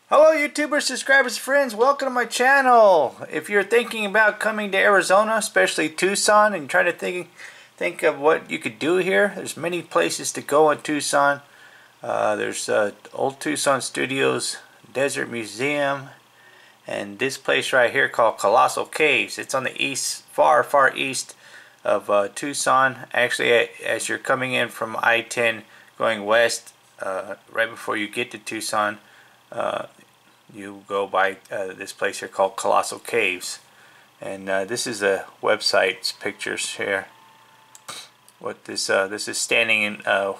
Hello YouTubers, subscribers, friends, welcome to my channel. If you're thinking about coming to Arizona, especially Tucson, and trying to think of what you could do here, there's many places to go in Tucson. There's Old Tucson Studios, Desert Museum, and this place right here called Colossal Caves. It's on the east, far east of Tucson. Actually, as you're coming in from I-10 going west, right before you get to Tucson, you go by this place here called Colossal Caves, and this is a website's pictures here. What this is standing in the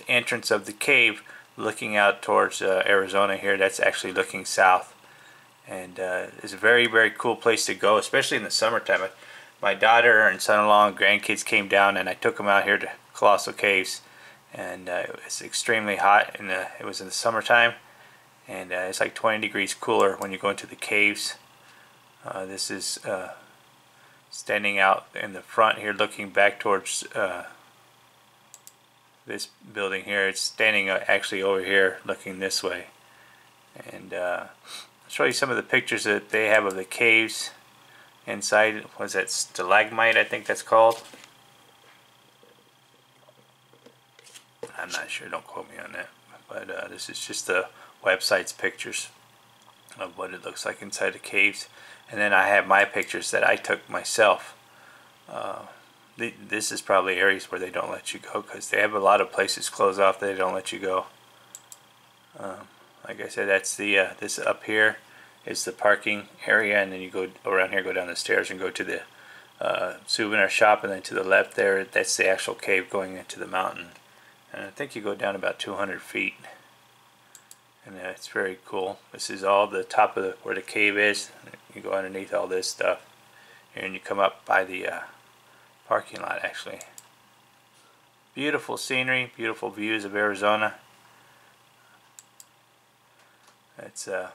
entrance of the cave, looking out towards Arizona here. That's actually looking south, and it's a very cool place to go, especially in the summertime. My daughter and son-in-law and grandkids came down, and I took them out here to Colossal Caves, and it was extremely hot, and it was in the summertime. And it's like 20 degrees cooler when you go into the caves. This is standing out in the front here, looking back towards this building here. It's standing actually over here, looking this way. And I'll show you some of the pictures that they have of the caves inside. What is that, stalagmite, I think that's called? I'm not sure, don't quote me on that. But this is just the website's pictures of what it looks like inside the caves, and then I have my pictures that I took myself. This is probably areas where they don't let you go, because they have a lot of places closed off that they don't let you go. Like I said, that's the this up here is the parking area, and then you go around here, go down the stairs, and go to the souvenir shop, and then to the left there, that's the actual cave going into the mountain. And I think you go down about 200 feet. And it's very cool. This is all the top of where the cave is. You go underneath all this stuff, and you come up by the parking lot. Actually, beautiful scenery, beautiful views of Arizona. It's the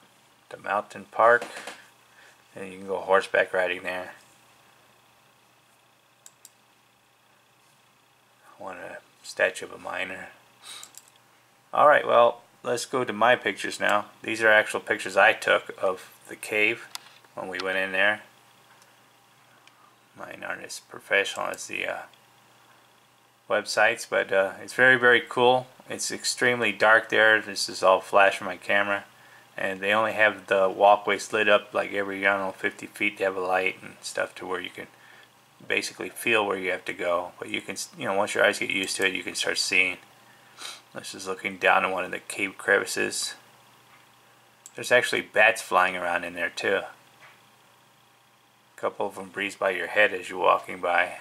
mountain park, and you can go horseback riding there. I want a statue of a miner. All right, well, let's go to my pictures now. These are actual pictures I took of the cave when we went in there. Mine aren't as professional as the websites, but it's very cool. It's extremely dark there. This is all flash from my camera, and they only have the walkways lit up like every, I don't know, 50 feet. They have a light and stuff to where you can basically feel where you have to go. But you can, once your eyes get used to it, you can start seeing. This is looking down in one of the cave crevices. There's actually bats flying around in there too. A couple of them breeze by your head as you're walking by.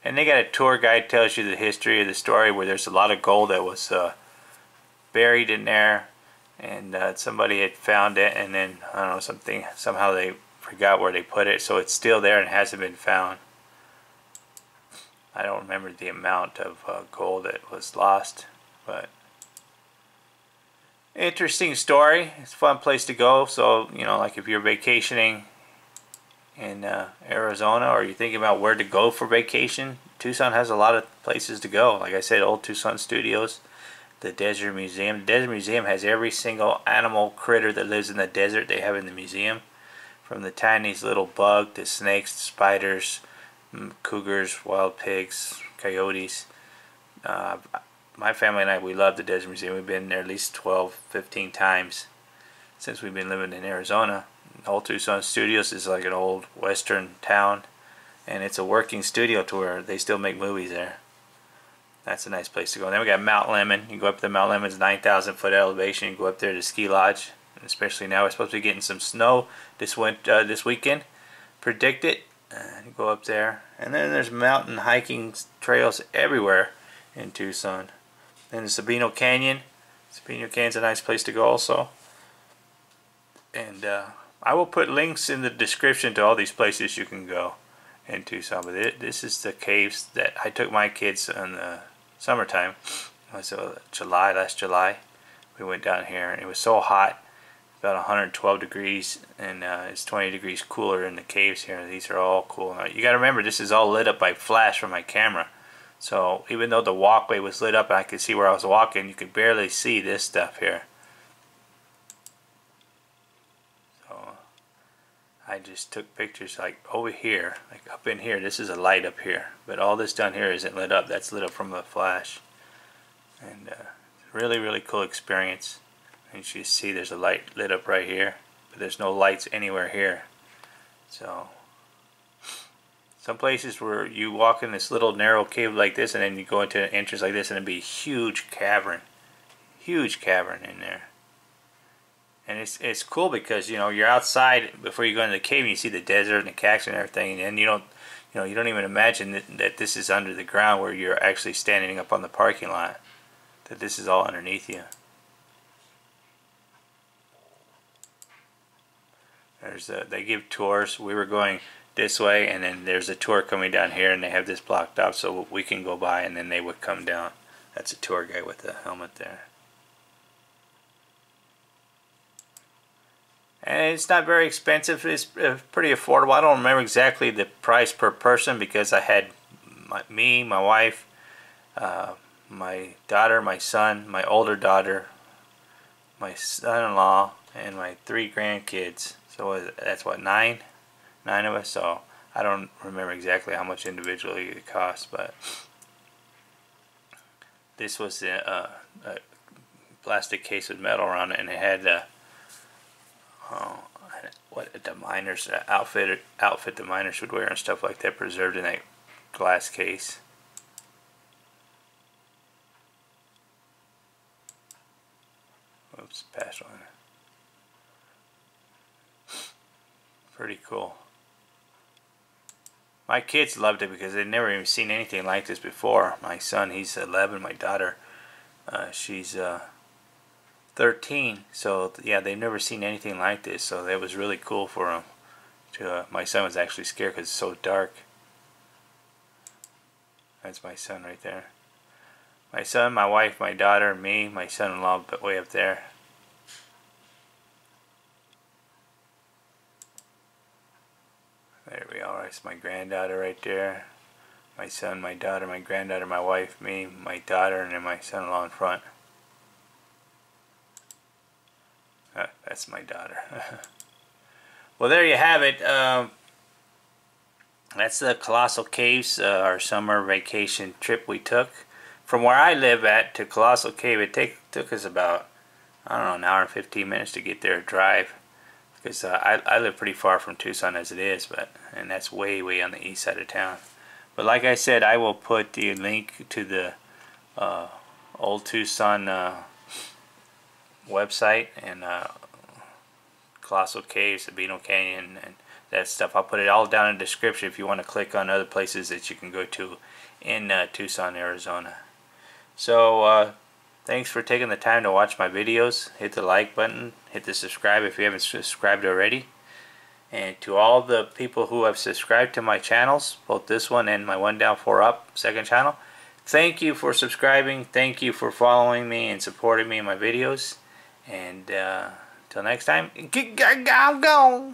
And they got a tour guide, tells you the history of the story, where there's a lot of gold that was buried in there, and somebody had found it, and then I don't know, somehow they forgot where they put it, so it's still there and hasn't been found. I don't remember the amount of gold that was lost. But interesting story. It's a fun place to go. So, like if you're vacationing in Arizona, or you're thinking about where to go for vacation, Tucson has a lot of places to go. Like I said, Old Tucson Studios, the Desert Museum. The Desert Museum has every single animal critter that lives in the desert they have in the museum. From the tiniest little bug to snakes, spiders, cougars, wild pigs, coyotes. My family and I, we love the Desert Museum. We've been there at least 12-15 times since we've been living in Arizona. Old Tucson Studios is like an old western town, and it's a working studio to where they still make movies there. That's a nice place to go. And then we got Mount Lemmon. You go up to Mount Lemmon's 9,000 foot elevation. You go up there to ski lodge, and especially now we're supposed to be getting some snow this weekend. Predict it. You go up there, and then there's mountain hiking trails everywhere in Tucson. And the Sabino Canyon. Sabino Canyon's a nice place to go also. And I will put links in the description to all these places you can go in Tucson. But this is the caves that I took my kids in the summertime. So last July, we went down here, and it was so hot, about 112 degrees, and it's 20 degrees cooler in the caves here. These are all cool. Now, you got to remember, this is all lit up by flash from my camera. So even though the walkway was lit up and I could see where I was walking, you could barely see this stuff here. I just took pictures like over here, like up in here. This is a light up here, but all this down here isn't lit up. That's lit up from the flash. And really cool experience. And you see there's a light lit up right here, but there's no lights anywhere here. So some places where you walk in this little narrow cave like this, and then you go into an entrance like this, and it'd be a huge cavern in there. And it's cool because, you know, you're outside before you go into the cave and you see the desert and the cactus and everything, and you don't even imagine that this is under the ground where you're actually standing up on the parking lot, that this is all underneath you. They give tours. We were going this way, and then there's a tour coming down here, and they have this blocked off so we can go by, and then they would come down. That's a tour guide with the helmet there. And it's not very expensive. It's pretty affordable. I don't remember exactly the price per person because I had me, my wife, my daughter, my son, my older daughter, my son-in-law, and my 3 grandkids. So that's what, 9 of us. So I don't remember exactly how much individually it cost, but this was a plastic case with metal around it, and it had what the miners outfit the miners would wear and stuff like that, preserved in that glass case. Oops, passed one. Pretty cool. My kids loved it because they'd never even seen anything like this before. My son, he's 11. My daughter, she's 13. So yeah, they've never seen anything like this. So that was really cool for them. My son was actually scared because it's so dark. That's my son right there. My son, my wife, my daughter, me, my son-in-law, but way up there. There we are. That's my granddaughter right there. My son, my daughter, my granddaughter, my wife, me, my daughter, and then my son-in-law in front. That's my daughter. Well, there you have it. That's the Colossal Caves, our summer vacation trip we took. From where I live at to Colossal Cave, it took us about, I don't know, an hour and 15 minutes to get there, drive. Because I live pretty far from Tucson as it is, and that's way on the east side of town. But like I said, I will put the link to the old Tucson website and Colossal Caves, Sabino Canyon, and that stuff. I'll put it all down in the description if you want to click on other places that you can go to in Tucson, Arizona. So thanks for taking the time to watch my videos. Hit the like button, hit the subscribe if you haven't subscribed already. And to all the people who have subscribed to my channels, both this one and my One Down 4 Up second channel, thank you for subscribing. Thank you for following me and supporting me in my videos. And till next time, go!